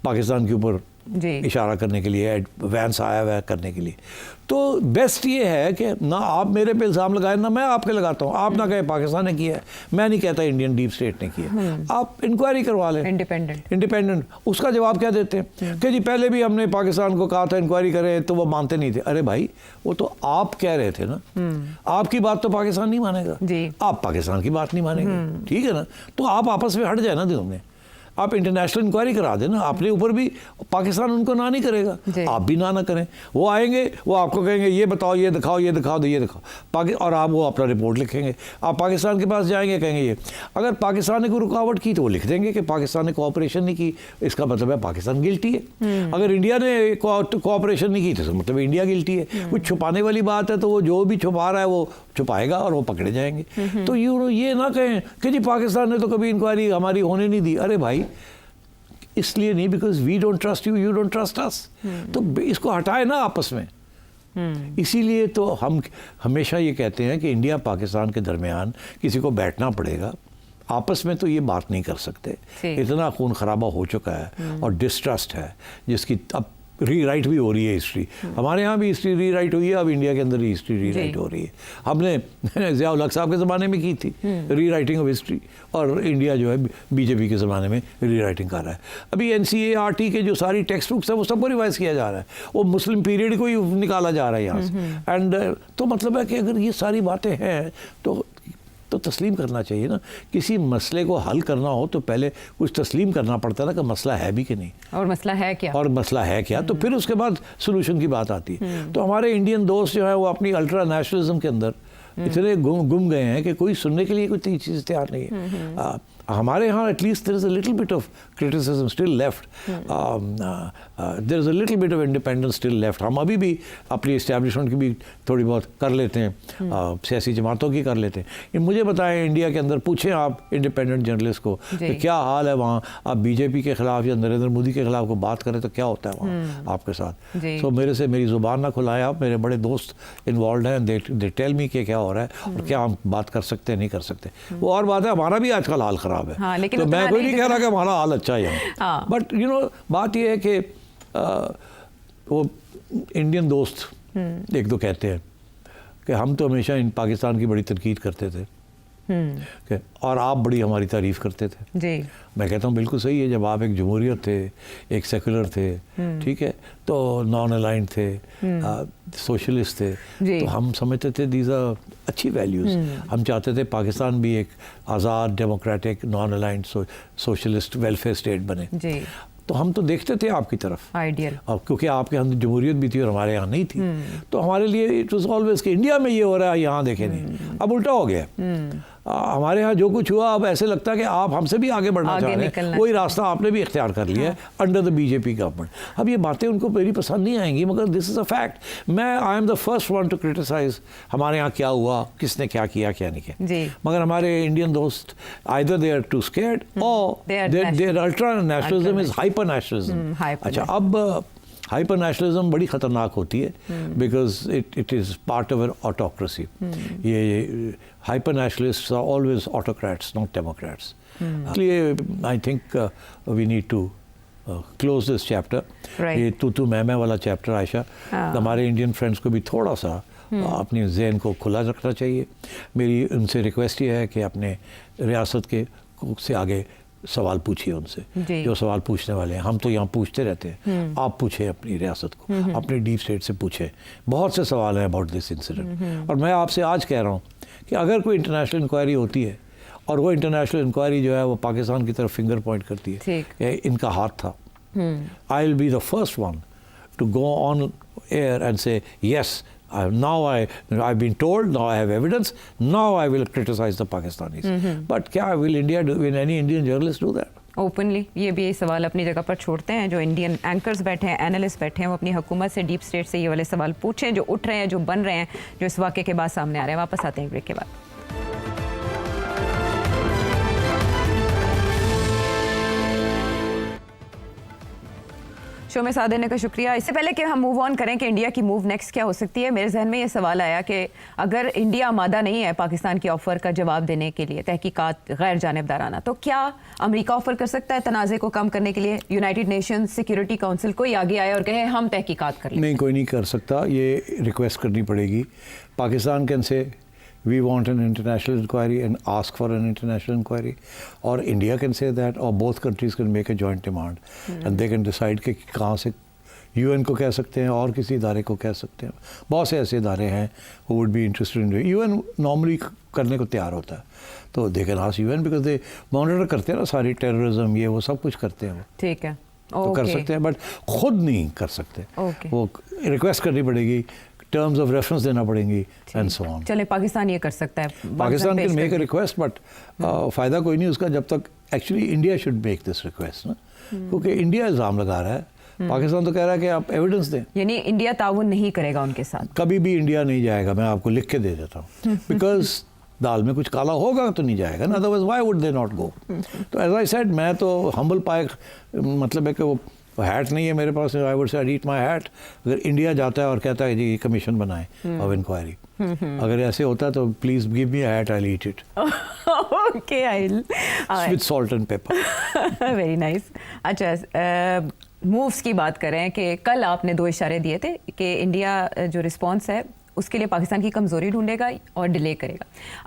पाकिस्तान के ऊपर इशारा करने के लिए, वैंस आया हुआ है करने के लिए। तो बेस्ट ये है कि ना आप मेरे पे इल्ज़ाम लगाए, ना मैं आपके लगाता हूँ। आप ना कहे पाकिस्तान ने किया है, मैं नहीं कहता इंडियन डीप स्टेट ने किया। आप इंक्वायरी करवा लें, इंडिपेंडेंट। उसका जवाब क्या देते हैं कि जी पहले भी हमने पाकिस्तान को कहा था इंक्वायरी करें, तो वो मानते नहीं थे। अरे भाई, वो तो आप कह रहे थे ना, आपकी बात तो पाकिस्तान नहीं मानेगा, आप पाकिस्तान की बात नहीं मानेंगे, ठीक है ना। तो आप आपस में हट जाए ना, दिनों में आप इंटरनेशनल इंक्वायरी करा देना, अपने ऊपर भी पाकिस्तान उनको ना नहीं करेगा, आप भी ना करें। वो आएंगे, वो आपको कहेंगे ये बताओ, ये दिखाओ, ये दिखाओ, ये दिखाओ, और आप वो अपना रिपोर्ट लिखेंगे। आप पाकिस्तान के पास जाएंगे, कहेंगे ये, अगर पाकिस्तान ने कोई रुकावट की तो वो लिख देंगे कि पाकिस्तान ने कोऑपरेशन नहीं की, इसका मतलब है पाकिस्तान गिल्टी है। अगर इंडिया ने कोऑपरेशन नहीं की तो मतलब इंडिया गिल्टी है। कुछ छुपाने वाली बात है तो वो जो भी छुपा रहा है वो छुपाएगा और वो पकड़े जाएंगे। तो ये ना कहें कि जी पाकिस्तान ने तो कभी इंक्वायरी हमारी होने नहीं दी। अरे भाई, इसलिए नहीं because we don't trust you, you don't trust us. तो इसको हटाए ना आपस में। इसीलिए तो हम हमेशा ये कहते हैं कि इंडिया पाकिस्तान के दरमियान किसी को बैठना पड़ेगा, आपस में तो ये बात नहीं कर सकते, इतना खून खराबा हो चुका है और डिस्ट्रस्ट है जिसकी अब रीराइट भी हो रही है हिस्ट्री। हमारे यहाँ भी हिस्ट्री रीराइट हुई है, अब इंडिया के अंदर हिस्ट्री रीराइट हो रही है। हमने ज़िया-उल हक साहब के ज़माने में की थी रीराइटिंग ऑफ हिस्ट्री, और इंडिया जो है बीजेपी के ज़माने में रीराइटिंग कर रहा है। अभी NCERT के जो सारी टेक्स्ट बुक्स है वो सबको रिवाइज किया जा रहा है, वो मुस्लिम पीरियड को ही निकाला जा रहा है यहाँ से। एंड तो मतलब है कि अगर ये सारी बातें हैं तो तस्लीम करना चाहिए ना। किसी मसले को हल करना हो तो पहले कुछ तस्लीम करना पड़ता है ना कि मसला है भी कि नहीं, और मसला है क्या, तो फिर उसके बाद सोल्यूशन की बात आती है। तो हमारे इंडियन दोस्त जो है वो अपनी अल्ट्रा नेशनलिज्म के अंदर इतने गुम गए हैं कि कोई सुनने के लिए कोई चीज़ तैयार नहीं है। हमारे यहाँ at least there is a little bit of criticism still left, there is a little bit of independence still left. हम अभी भी अपनी इस्टेब्लिशमेंट की भी थोड़ी बहुत कर लेते हैं, सियासी जमातों की कर लेते हैं। मुझे बताएं, इंडिया के अंदर पूछें आप इंडिपेंडेंट जर्नलिस्ट को कि क्या हाल है वहाँ, आप बीजेपी के खिलाफ या नरेंद्र मोदी के खिलाफ को बात करें तो क्या होता है वहाँ आपके साथ। तो मेरी ज़ुबान ना खुलाएं आप, मेरे बड़े दोस्त इन्वॉल्व हैं, दे टेल मी कि क्या हो रहा है और क्या हम बात कर सकते हैं नहीं कर सकते। वो और बात है, हमारा भी आजकल हाल ख़राब है। हाँ, तो मैं कोई नहीं कह रहा कि हमारा हाल अच्छा है, बट बात यह है कि वो इंडियन दोस्त एक दो कहते हैं कि हम तो हमेशा इन पाकिस्तान की बड़ी तनकीद करते थे और आप बड़ी हमारी तारीफ करते थे जी। मैं कहता हूँ बिल्कुल सही है, जब आप एक जमहूरियत थे, एक सेकुलर थे, ठीक है, तो नॉन अलाइंड थे, सोशलिस्ट थे, तो हम समझते थे दीज आर अच्छी वैल्यूज़। हम चाहते थे पाकिस्तान भी एक आज़ाद, democratic, non aligned, socialist welfare state बने जी। तो हम तो देखते थे आपकी तरफ आइडियल, और क्योंकि आपके यहाँ जमहूरियत भी थी और हमारे यहाँ नहीं थी, तो हमारे लिए इट वाज ऑलवेज कि इंडिया में ये हो रहा है, यहाँ देखे नहीं। अब उल्टा हो गया, हमारे यहाँ जो कुछ हुआ अब ऐसे लगता है कि आप हमसे भी आगे बढ़ना चाह रहे हैं, वही रास्ता आपने भी इख्तियार कर लिया है अंडर द बीजेपी गवर्नमेंट। अब ये बातें उनको मेरी पसंद नहीं आएंगी, मगर दिस इज़ अ फैक्ट। मैं I am the first one to criticise हमारे यहाँ क्या हुआ, किसने क्या किया क्या नहीं किया, मगर हमारे इंडियन दोस्त either they are too scared और their ultra nationalism is hyper nationalism. अच्छा, अब हाइपर नेशनलिज्म बड़ी ख़तरनाक होती है because it is part of an autocracy. ये hyper nationalists are always autocrats not democrats. इसलिए I think we need to close this chapter. ये तू मैं वाला चैप्टर आयशा, हमारे इंडियन फ्रेंड्स को भी थोड़ा सा अपनी जहन को खुला रखना चाहिए। मेरी उनसे रिक्वेस्ट ये है कि अपने रियासत के से आगे सवाल पूछिए उनसे, जो सवाल पूछने वाले हैं। हम तो यहाँ पूछते रहते हैं, आप पूछे अपनी रियासत को, अपनी डीप स्टेट से पूछे। बहुत से सवाल हैं अबाउट दिस इंसिडेंट, और मैं आपसे आज कह रहा हूँ कि अगर कोई इंटरनेशनल इंक्वायरी होती है और वो इंटरनेशनल इंक्वायरी जो है वो पाकिस्तान की तरफ फिंगर पॉइंट करती है कि इनका हाथ था, I will be the first one to go on air and say yes, now I've been told, now I have evidence, now I will criticize the Pakistanis. But क्या will India do, will any Indian journalist do that? Openly ये भी सवाल अपनी जगह पर छोड़ते हैं। जो इंडियन एंकर्स बैठे हैं, एनालिस्ट बैठे हैं, वो अपनी हुकूमत से, डीप स्टेट से ये वाले सवाल पूछें जो उठ रहे हैं, जो बन रहे हैं, जो इस वाक़े के बाद सामने आ रहे हैं। वापस आते हैं ब्रेक के बाद। शो में साथ देने का शुक्रिया। इससे पहले कि हम मूव ऑन करें कि इंडिया की मूव नेक्स्ट क्या हो सकती है, मेरे जहन में ये सवाल आया कि अगर इंडिया आमादा नहीं है पाकिस्तान की ऑफ़र का जवाब देने के लिए, तहकीकात गैर जानिबदाराना, तो क्या अमेरिका ऑफ़र कर सकता है तनाज़े को कम करने के लिए? यूनाइटेड नेशन सिक्योरिटी काउंसिल कोई आगे आए और कहे हम तहकीकात कर लें? नहीं, कोई नहीं कर सकता। ये रिक्वेस्ट करनी पड़ेगी। Pakistan can say we want an international inquiry and ask for an international inquiry, or India can say that, or both countries can make a joint demand and they can decide कि कहाँ से UN को कह सकते हैं और किसी इदारे को कह सकते हैं। बहुत से ऐसे इदारे हैं who would be interested in UN normally करने को तैयार होता है, तो they can ask UN because they monitor करते हैं ना सारी टेररिज्म, ये वो सब कुछ करते हैं वो, ठीक है, तो कर सकते हैं, बट खुद नहीं कर सकते। वो रिक्वेस्ट करनी पड़ेगी, टर्म्स ऑफ रेफरेंस देना पड़ेंगी एंड सो ऑन। चले, पाकिस्तान ये कर सकता है, Pakistan can make a request, but फ़ायदा कोई नहीं उसका जब तक actually India should make this request ना, क्योंकि इंडिया इल्ज़ाम लगा रहा है, पाकिस्तान तो कह रहा है कि आप एविडेंस दें। यानी इंडिया ताउन नहीं करेगा उनके साथ? कभी भी इंडिया नहीं जाएगा, मैं आपको लिख के दे देता हूँ, बिकॉज दाल में कुछ काला होगा तो नहीं जाएगा ना, otherwise why would they not go. तो एज आई सेड, मैं तो हम्बल पाए, मतलब है कि वो हैट नहीं है मेरे पास, I would say I eat my hat. अगर इंडिया जाता है और कहता है जी कमीशन बनाए ऑफ इंक्वायरी, अगर ऐसे होता तो please give me a hat, I eat it okay, I with salt and paper. Very nice. अच्छा, मूव्स की बात करें कि कल आपने 2 इशारे दिए थे कि इंडिया जो रिस्पॉन्स है उसके लिए पाकिस्तान की कमज़ोरी ढूंढेगा और डिले करेगा।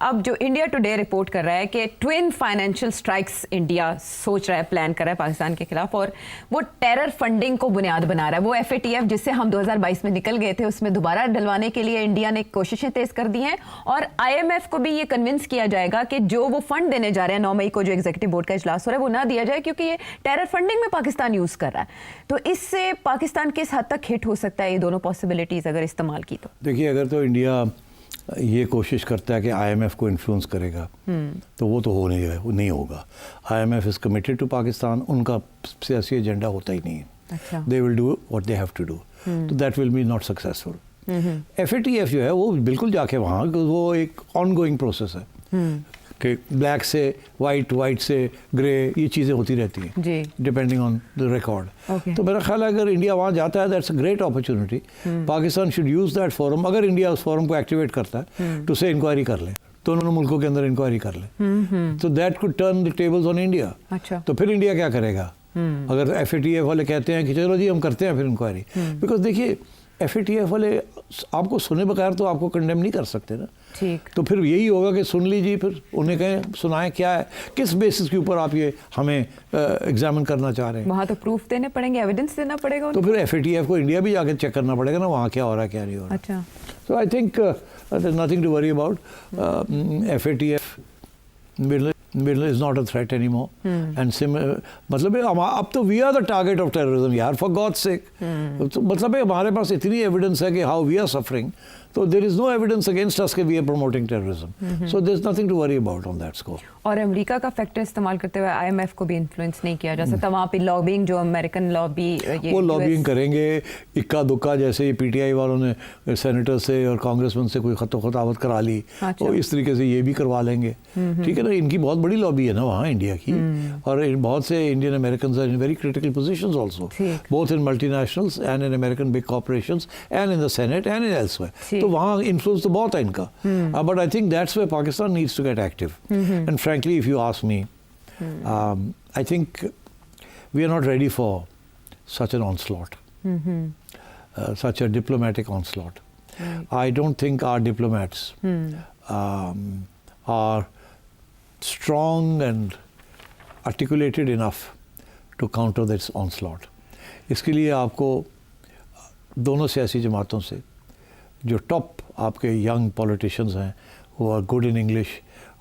अब जो इंडिया टुडे रिपोर्ट कर रहा है कि ट्विन फाइनेंशियल स्ट्राइक्स इंडिया सोच रहा है, प्लान कर रहा है पाकिस्तान के खिलाफ, और वो टेरर फंडिंग को बुनियाद बना रहा है। वो FATF जिससे हम 2022 में निकल गए थे उसमें दोबारा डलवाने के लिए इंडिया ने कोशिशें तेज़ कर दी हैं, और IMF को भी ये कन्विंस किया जाएगा कि जो वो फंड देने जा रहे हैं 9 मई को जो एग्जीक्यूटिव बोर्ड का इजलास हो रहा है वो ना दिया जाए, क्योंकि ये टेरर फंडिंग में पाकिस्तान यूज़ कर रहा है। तो इससे पाकिस्तान किस हद तक हिट हो सकता है ये दोनों पॉसिबिलिटीज़ अगर इस्तेमाल की तो? देखिए, अगर तो इंडिया ये कोशिश करता है कि IMF को इन्फ्लुएंस करेगा तो वो तो नहीं होगा। IMF is committed to Pakistan, उनका सियासी एजेंडा होता ही नहीं है। They will do what they have to do, तो that will be not successful. FATF जो है वो बिल्कुल जाके वहाँ, वो एक ऑनगोइंग प्रोसेस है कि ब्लैक से वाइट, वाइट से ग्रे, ये चीज़ें होती रहती हैं डिपेंडिंग ऑन द रिकॉर्ड। तो मेरा ख्याल है अगर इंडिया वहाँ जाता है that's a great opportunity. Pakistan should use that forum. अगर इंडिया उस फोरम को एक्टिवेट करता है तो उसे इंक्वायरी कर ले, दोनों मुल्कों के अंदर इंक्वायरी कर ले, तो that could turn the tables on India. तो फिर इंडिया क्या करेगा अगर FATF वाले कहते हैं कि चलो जी हम करते हैं फिर इंक्वायरी? बिकॉज देखिए FATF वाले आपको सुने बगैर तो आपको कंडेम नहीं कर सकते ना। ठीक। तो फिर यही होगा कि सुन लीजिए, फिर उन्हें कहें सुनाएं क्या है, किस बेसिस के ऊपर आप ये हमें एग्जामिन करना चाह रहे हैं। वहाँ तो प्रूफ देने पड़ेंगे, एविडेंस देना पड़ेगा। तो फिर FATF को इंडिया भी जाके चेक करना पड़ेगा ना वहाँ क्या हो रहा है क्या नहीं हो रहा। अच्छा। So I think nothing to worry about. FATF Middle is not a threat anymore. And मतलब अब तो we are the target of terrorism यार, for God's sake. तो मतलब हमारे पास इतनी एविडेंस है कि how we are suffering, so there is no evidence against us कि we are promoting terrorism. So there is nothing to worry about on that score. और America का फैक्टर इस्तेमाल करते हुए IMF को भी इन्फ्लुएंस नहीं किया जा सकता। वहाँ पे लॉबिंग, जो अमेरिकन लॉबी, वो लॉबिंग करेंगे इक्का दुक्का, जैसे ये PTI वालों ने सेनेटर से और कांग्रेसमैन से कोई खतावत करा ली, तो इस तरीके से ये भी करवा लेंगे। ठीक है ना, इनकी बहुत बड़ी लॉबी है ना वहाँ इंडिया की, और बहुत से Indian American are in very critical positions also, both in multinationals and in American big corporations and in the Senate and in elsewhere. तो वहाँ इन्फ्लुएंस तो बहुत है इनका, but I think that's where Pakistan needs to get active. And frankly, if you ask me, I think we are not ready for such an onslaught, such a diplomatic onslaught. I don't think our diplomats are strong and articulated enough to counter this onslaught. इसके लिए आपको दोनों सियासी जमातों से जो top आपके young politicians हैं, who are good in English,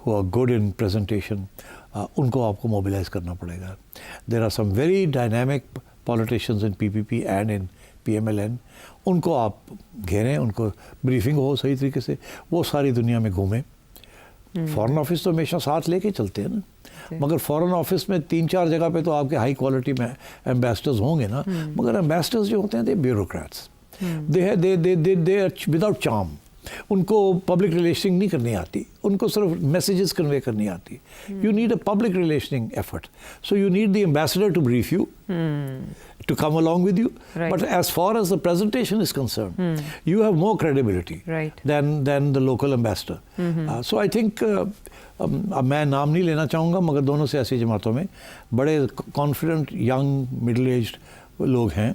who are good in presentation, उनको आपको mobilize करना पड़ेगा. There are some very dynamic politicians in PPP and in PMLN. उनको आप घेरें, उनको ब्रीफिंग हो सही तरीके से, वो सारी दुनिया में घूमें. फॉरेन ऑफिस तो हमेशा साथ लेके चलते हैं ना, मगर फॉरेन ऑफिस में 3-4 जगह पे तो आपके हाई क्वालिटी में एम्बेसडर्स होंगे ना, मगर एम्बेसडर्स जो होते हैं they bureaucrats, they are without charm. उनको पब्लिक रिलेशनिंग नहीं करनी आती, उनको सिर्फ मैसेजेस कन्वे करनी आती. You need a public relationing effort, so you need the ambassador to brief you, to come along with you. Right. But as far as the presentation is concerned, you have more credibility than the local ambassador. So I think अब मैं नाम नहीं लेना चाहूँगा, मगर दोनों सियासी जमातों में बड़े कॉन्फिडेंट यंग मिडिल एज्ड लोग हैं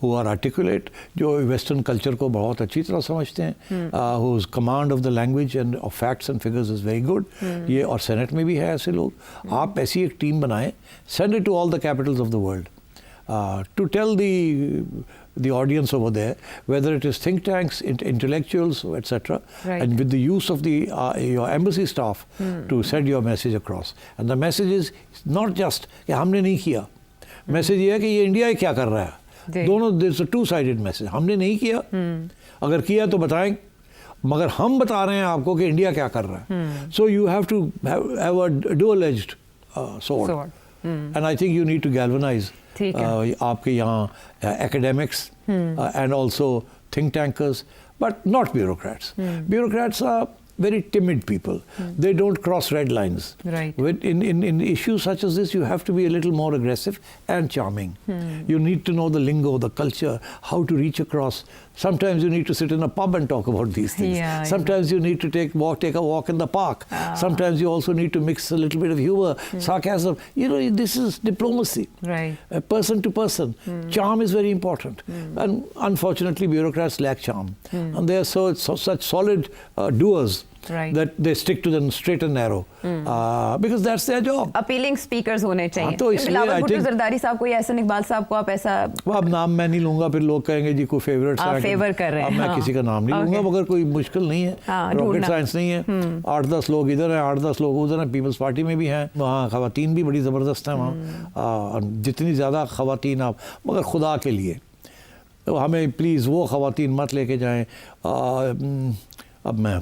who are articulate, जो वेस्टर्न कल्चर को बहुत अच्छी तरह समझते हैं, whose command of the language and of facts and figures is very good. ये और सेनेट में भी है ऐसे लोग. आप ऐसी एक टीम बनाएं, send it to all the capitals of the world. To tell the audience over there, whether it is think tanks, intellectuals, etc., and with the use of your embassy staff to send your message across. And the message is not just कि हमने नहीं किया, message ये है कि ये India क्या कर रहा है. दोनों, there's a two-sided message. हमने नहीं किया, अगर किया तो बताएं, मगर हम बता रहे हैं आपको कि इंडिया क्या कर रहा है. So you have to have a dual-edged sword. And I think you need to galvanize आपके यहाँ academics and also think tankers, but not bureaucrats. Bureaucrats are very timid people. They don't cross red lines. Right. In issues such as this, you have to be a little more aggressive and charming. You need to know the lingo, the culture, how to reach across. Sometimes you need to sit in a pub and talk about these things. Yeah, Sometimes you need to take a walk in the park. Sometimes you also need to mix a little bit of humor, sarcasm. You know, this is diplomacy. Right. Person to person. Charm is very important. And unfortunately, bureaucrats lack charm. And they are such solid doers. Right. That they stick to the straight and narrow because that's their job. Appealing speakers होने चाहिए। तो इसलिए Bilawal Bhutto I think Zardari साहब को या एहसन इकबाल साहब को आप ऐसा वो अब नाम मैं नहीं लूंगा, फिर लोग कहेंगे जी कोई फेवरेट आप फेवर कर रहे हैं। मैं किसी का नाम नहीं लूंगा, मगर कोई मुश्किल नहीं है, रॉकेट साइंस नहीं है। 8-10 लोग इधर हैं, 8-10 लोग उधर हैं, पीपल्स पार्टी में भी हैं, वहाँ खवातीन भी बड़ी ज़बरदस्त हैं वहाँ, जितनी ज़्यादा खवातीन आप, मगर खुदा के लिए तो हमें प्लीज़ वो खवातीन मत लेके जाएं। अब मैं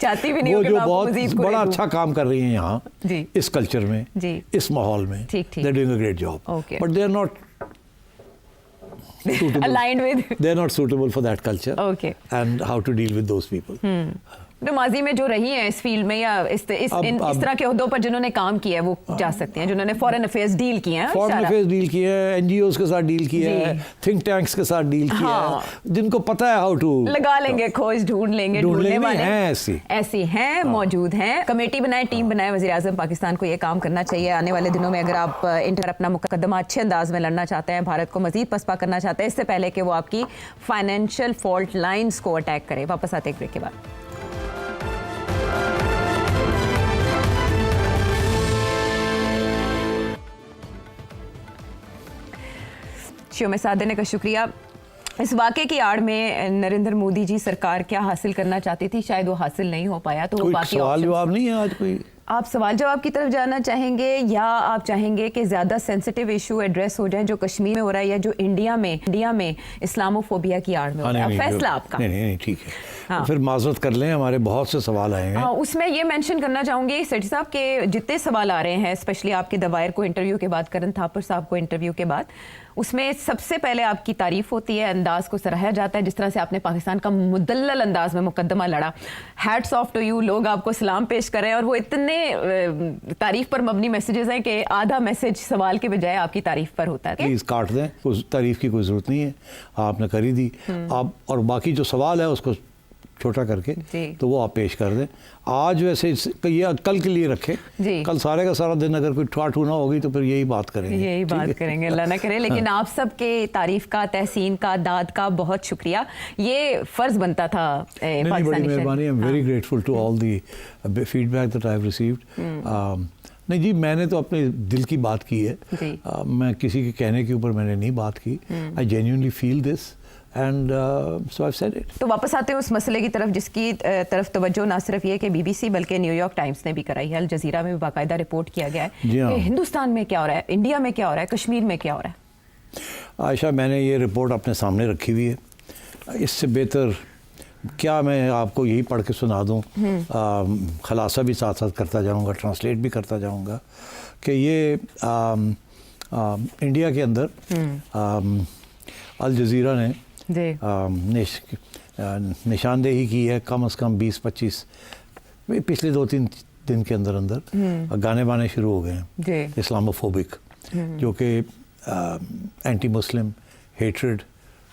चाहती भी नहीं वो हूं कि जो मैं आपको बहुत मज़ीद बड़ा कोई अच्छा काम कर रही हैं यहाँ जी। इस कल्चर में, जी। इस माहौल में, ठीक। They doing a great job, Okay. But they are not aligned with they are not suitable for that culture. Okay. And how to deal with those people. तो माजी में जो रही हैं इस फील्ड में या इस तरह के ओहदों पर जिन्होंने काम किया है वो जा सकती हैं, जिन्होंने फॉरेन अफेयर्स डील किए हैं, फॉरेन अफेयर्स डील किए हैं, एनजीओज के साथ डील किया है, थिंक टैंक्स के साथ डील किया है, जिनको पता है हाउ टू लगा लेंगे, खोज ढूंढ लेंगे, ढूंढने वाले हैं ऐसी हैं, मौजूद हैं। कमेटी बनाए, टीम बनाए, वज़ीर आज़म पाकिस्तान को ये काम करना चाहिए। आने वाले दिनों में अगर आप इंटर अपना मुकदमा अच्छे अंदाज में लड़ना चाहते हैं, भारत को मजीद पसपा करना चाहते हैं, इससे पहले कि वो आपकी फाइनेंशियल फॉल्ट लाइन्स को अटैक करे। वापस आते एक ब्रेक के बाद। शो में साथ देने का शुक्रिया। इस वाक़े की आड़ में नरेंद्र मोदी जी सरकार क्या हासिल करना चाहती थी, शायद वो हासिल नहीं हो पाया, तो वो बाकी सवाल जवाब नहीं है आज कोई। आप सवाल जवाब की तरफ जाना चाहेंगे या आप चाहेंगे कि ज़्यादा सेंसिटिव इशू एड्रेस हो जाए जो कश्मीर में हो रहा है या जो इंडिया में इस्लामोफोबिया की आड़ में हो रहा है? फैसला आपका। नहीं ठीक है। हाँ। फिर माजरत कर लें, हमारे बहुत से सवाल आए हैं। उसमें ये मेंशन करना चाहूँगी सेठी साहब के जितने सवाल आ रहे हैं, स्पेशली आपकी दवायर को इंटरव्यू के बाद, करण थापर साहब को इंटरव्यू के बाद, उसमें सबसे पहले आपकी तारीफ होती है, अंदाज को सराहा जाता है, जिस तरह से आपने पाकिस्तान का मुदल्लल अंदाज में मुकदमा लड़ा। हैट्स ऑफ टू यू, लोग आपको सलाम पेश कर रहे हैं और वो इतने तारीफ पर मबनी मैसेजेस हैं कि आधा मैसेज सवाल के बजाय आपकी तारीफ पर होता है। प्लीज़ काट दें, उस तारीफ की कोई ज़रूरत नहीं है, आपने करी दी। आप और बाकी जो सवाल है उसको छोटा करके तो वो आप पेश कर दें। आज वैसे ये कल के लिए रखें, कल सारे का सारा दिन अगर कोई ठाठू ना होगी तो फिर यही बात करेंगे, अल्लाह ना करे। लेकिन आप सबके तारीफ का, तहसीन का, दाद का बहुत शुक्रिया, ये फ़र्ज़ बनता था। बड़ी मेहरबानी, I am very grateful to all the feedback that I have received. नहीं जी, मैंने तो अपने दिल की बात की है, मैं किसी के कहने के ऊपर मैंने नहीं बात की। I genuinely feel this and so I've said it. तो वापस आते हैं उस मसले की तरफ जिसकी तरफ तवज्जो ना सिर्फ ये कि बीबीसी बल्कि न्यूयॉर्क टाइम्स ने भी कराई है, अल जजीरा में भी बाकायदा रिपोर्ट किया गया है कि हिंदुस्तान में क्या हो रहा है, इंडिया में क्या हो रहा है, कश्मीर में क्या हो रहा है। आयशा, मैंने ये रिपोर्ट अपने सामने रखी हुई है, इससे बेहतर क्या मैं आपको यही पढ़ के सुना दूँ। खलासा भी साथ साथ करता जाऊँगा, ट्रांसलेट भी करता जाऊँगा कि ये इंडिया के अंदर अल जजीरा ने निशानदेही की है, कम से कम 20-25 पिछले 2-3 दिन के अंदर गाने बाने शुरू हो गए हैं इस्लामोफोबिक, जो कि एंटी मुस्लिम हेट्रेड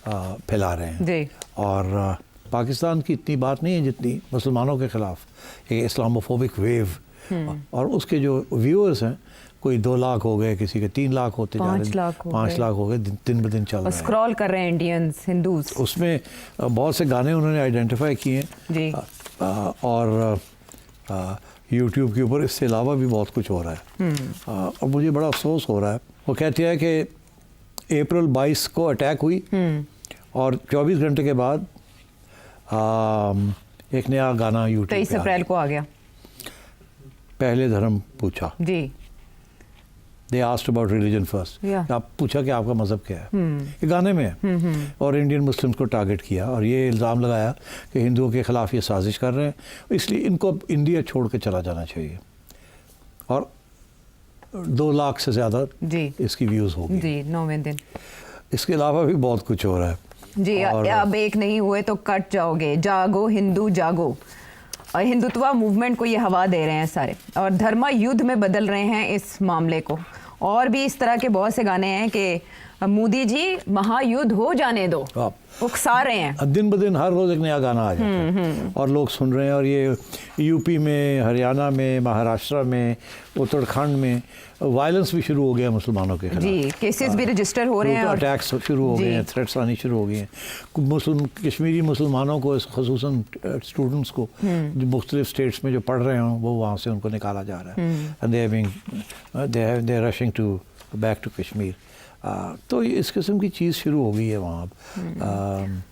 फैला रहे हैं। और पाकिस्तान की इतनी बात नहीं है जितनी मुसलमानों के ख़िलाफ़ एक इस्लामोफोबिक वेव, और उसके जो व्यूअर्स हैं कोई 2 लाख हो गए, किसी के 3 लाख होते जा रहे हैं, 5 लाख हो गए, दिन ब दिन चल रहे हैं, स्क्रॉल कर रहे हैं इंडियंस, हिंदूज। उसमें बहुत से गाने उन्होंने आइडेंटिफाई किए हैं और यूट्यूब के ऊपर इससे अलावा भी बहुत कुछ हो रहा है। और मुझे बड़ा अफसोस हो रहा है। वो कहते हैं कि अप्रैल 22 को अटैक हुई और 24 घंटे के बाद एक नया गाना यूट्यूब 23 अप्रैल को आ गया। पहले धर्म पूछा जी, They asked about religion first. आप पूछा कि आपका मज़हब क्या है, ये गाने में है। और इंडियन मुस्लिम्स को टारगेट किया और ये इल्ज़ाम लगाया कि हिंदुओं के ख़िलाफ़ ये साजिश कर रहे हैं, इसलिए इनको अब इंडिया छोड़ के चला जाना चाहिए। और 2 लाख से ज़्यादा इसकी व्यूज़ होगी जी 9वें दिन। इसके अलावा भी बहुत कुछ हो रहा है। जी, अब एक नहीं हुए तो कट जाओगे, जागो हिंदू जागो। और हिंदुत्व मूवमेंट को ये हवा दे रहे हैं सारे, और धर्म युद्ध में बदल रहे हैं इस मामले को। और भी इस तरह के बहुत से गाने हैं कि मोदी जी महायुद्ध हो जाने दो, उकसा रहे हैं। दिन ब दिन हर रोज एक नया गाना आ जाता है और लोग सुन रहे हैं। और ये यूपी में, हरियाणा में, महाराष्ट्र में, उत्तराखंड में वायलेंस भी शुरू हो गया मुसलमानों के खिलाफ। जी, केसेस भी रजिस्टर हो रहे हैं और अटैक्स शुरू हो गए हैं, थ्रेट्स आनी शुरू हो गई हैं। कश्मीरी मुसलमानों को, खसूसन स्टूडेंट्स को जो मुख्तलिफ स्टेट्स में जो पढ़ रहे हों, वो वहाँ से उनको निकाला जा रहा है। And they are rushing to back to Kashmir. तो इस किस्म की चीज़ शुरू हो गई है वहाँ।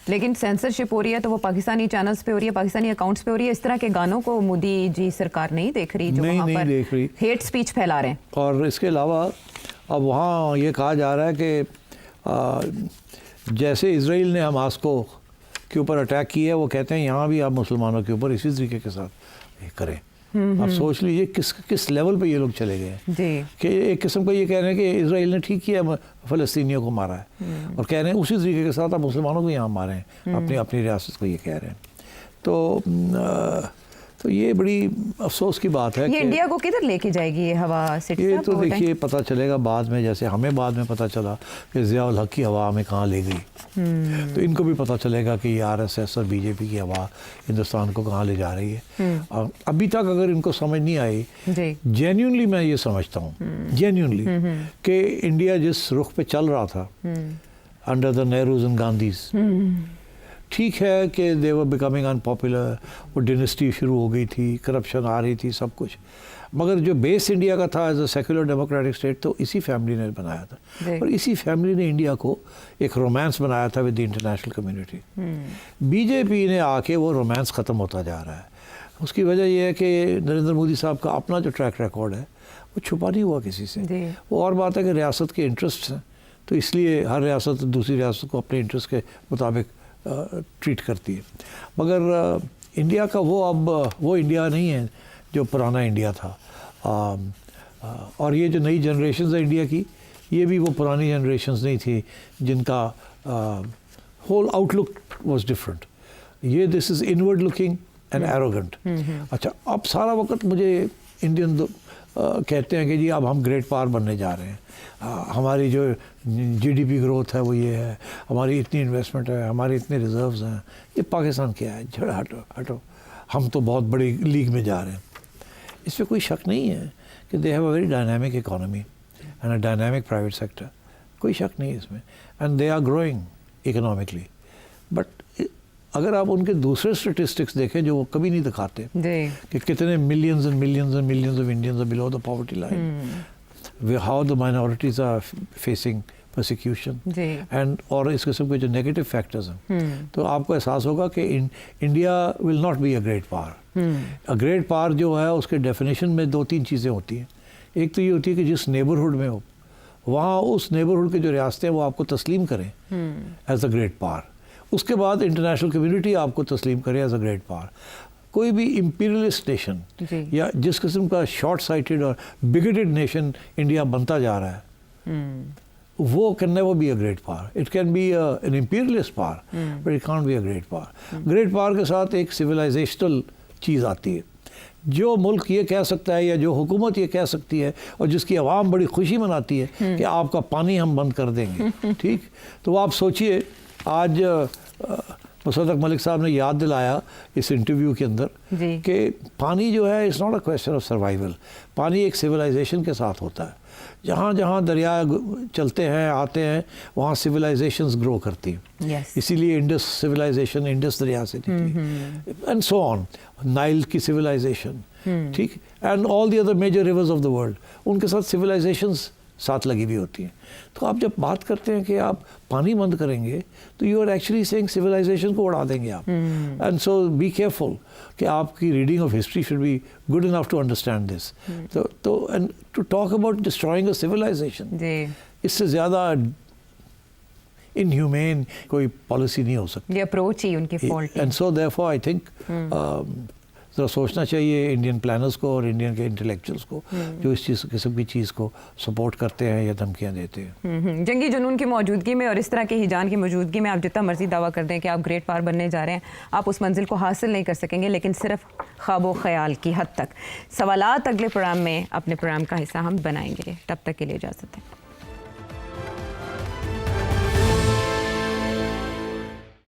लेकिन सेंसरशिप हो रही है तो वो पाकिस्तानी चैनल्स पे हो रही है, पाकिस्तानी अकाउंट्स पे हो रही है। इस तरह के गानों को मोदी जी सरकार नहीं देख रही, जो वहाँ पर देख रही, हेट स्पीच फैला रहे हैं। और इसके अलावा अब वहाँ ये कहा जा रहा है कि जैसे इजराइल ने हमास को के ऊपर अटैक किया है, वो कहते हैं यहाँ भी आप मुसलमानों के ऊपर इसी तरीके के साथ ये करें। आप सोच लीजिए किस लेवल पे ये लोग चले गए हैं कि एक किस्म का ये कह रहे हैं कि इजराइल ने ठीक किया, फ़लस्तीनियों को मारा है, और कह रहे हैं उसी तरीके के साथ आप मुसलमानों को यहाँ मारें, अपनी रियासत को, ये कह रहे हैं। तो ये बड़ी अफसोस की बात है। ये इंडिया को किधर लेके जाएगी ये हवा? ये तो देखिए पता चलेगा बाद में, जैसे हमें बाद में पता चला कि ज़िया-उल हक की हवा हमें कहाँ ले गई, तो इनको भी पता चलेगा कि ये आरएसएस और बीजेपी की हवा हिंदुस्तान को कहाँ ले जा रही है। और अभी तक अगर इनको समझ नहीं आई, जेन्युइनली मैं ये समझता हूँ, जेन्युइनली, कि इंडिया जिस रुख पे चल रहा था under the Nehru's and Gandhi's, ठीक है कि दे वर बिकमिंग अनपॉपुलर, वो डिनेस्टी शुरू हो गई थी, करप्शन आ रही थी, सब कुछ, मगर जो बेस इंडिया का था as a secular democratic state, तो इसी फैमिली ने बनाया था, और इसी फैमिली ने इंडिया को एक रोमांस बनाया था with the international community. BJP ने आके वो रोमांस ख़त्म होता जा रहा है। उसकी वजह यह है कि नरेंद्र मोदी साहब का अपना जो ट्रैक रिकॉर्ड है वो छुपा नहीं हुआ किसी से। वो और बात है कि रियासत के इंटरेस्ट हैं, तो इसलिए हर रियासत दूसरी रियासत को अपने इंटरेस्ट के मुताबिक ट्रीट करती है। मगर इंडिया का वो इंडिया नहीं है जो पुराना इंडिया था। और ये जो नई जनरेशन है इंडिया की, ये भी वो पुरानी जनरेशन नहीं थी जिनका होल आउटलुक वाज डिफरेंट। ये this is inward looking and arrogant. अच्छा, अब सारा वक्त मुझे इंडियन कहते हैं कि जी अब हम ग्रेट पावर बनने जा रहे हैं, हमारी जो जीडीपी ग्रोथ है वो ये है, हमारी इतनी इन्वेस्टमेंट है, हमारे इतने रिजर्व्स हैं। ये पाकिस्तान क्या है, झड़ हटो, हम तो बहुत बड़ी लीग में जा रहे हैं। इस पर कोई शक नहीं है कि they have a very dynamic economy and a dynamic private sector, कोई शक नहीं है इसमें, and they are growing economically. But अगर आप उनके दूसरे स्टेटिस्टिक्स देखें जो वो कभी नहीं दिखाते कि कितने millions and millions and millions of Indians are below the poverty line, how the minorities are facing persecution and और इस किस्म के जो नेगेटिव फैक्टर्स हैं, तो आपको एहसास होगा कि India will not be a great power. A great power जो है उसके डेफिनेशन में 2-3 चीज़ें होती हैं। एक तो ये होती है कि जिस नेबरहुड में हो, वहाँ उस नेबरहुड के जो रियासतें हैं वो आपको तस्लीम करें एज अ ग्रेट पावर। उसके बाद इंटरनेशनल कम्युनिटी आपको तस्लीम करे एज अ ग्रेट पावर। कोई भी इम्पीरियलिस्ट नेशन या जिस किस्म का शॉर्ट साइटेड और बिगेटेड नेशन इंडिया बनता जा रहा है, वो can never be a great power. It can be an imperialist power but it can't be a great power. Great power के साथ एक सिविलाइजेशनल चीज़ आती है। जो मुल्क ये कह सकता है या जो हुकूमत ये कह सकती है और जिसकी आवाम बड़ी खुशी मनाती है कि आपका पानी हम बंद कर देंगे, ठीक, तो आप सोचिए आज मुसद्दक मलिक साहब ने याद दिलाया इस इंटरव्यू के अंदर कि पानी जो है it's not a question of survival. पानी एक सिविलाइजेशन के साथ होता है। जहाँ जहाँ दरिया चलते हैं आते हैं वहाँ सिविलाइजेशंस ग्रो करती हैं। इसीलिए इंडस सिविलाइजेशन इंडस दरिया से निकली, एंड सो ऑन, नाइल की सिविलाइजेशन, ठीक, and all the other major rivers of the world, उनके साथ सिविलाइजेशंस साथ लगी हुई होती हैं। तो आप जब बात करते हैं कि आप पानी बंद करेंगे तो you are actually saying civilization को उड़ा देंगे आप। एंड सो बी केयरफुल कि आपकी reading of history should be good enough to understand this. तो end to talk about destroying a civilization, इससे ज़्यादा इनह्यूमेन कोई पॉलिसी नहीं हो सकती। ये अप्रोच ही उनकी फॉल्ट है। And so therefore I think ज़रा सोचना चाहिए इंडियन प्लानर्स को और इंडियन के इंटेलेक्चुअल्स को जो इस चीज़ किस्म की चीज़ को सपोर्ट करते हैं या धमकियाँ देते हैं। जंगी जुनून की मौजूदगी में और इस तरह के हिजान की मौजूदगी में आप जितना मर्जी दावा कर दें कि आप ग्रेट पावर बनने जा रहे हैं, आप उस मंजिल को हासिल नहीं कर सकेंगे, लेकिन सिर्फ ख्वाबो ख्याल की हद तक। सवालात अगले प्रोग्राम में अपने प्रोग्राम का हिस्सा हम बनाएंगे। तब तक के लिए इजाज़त है।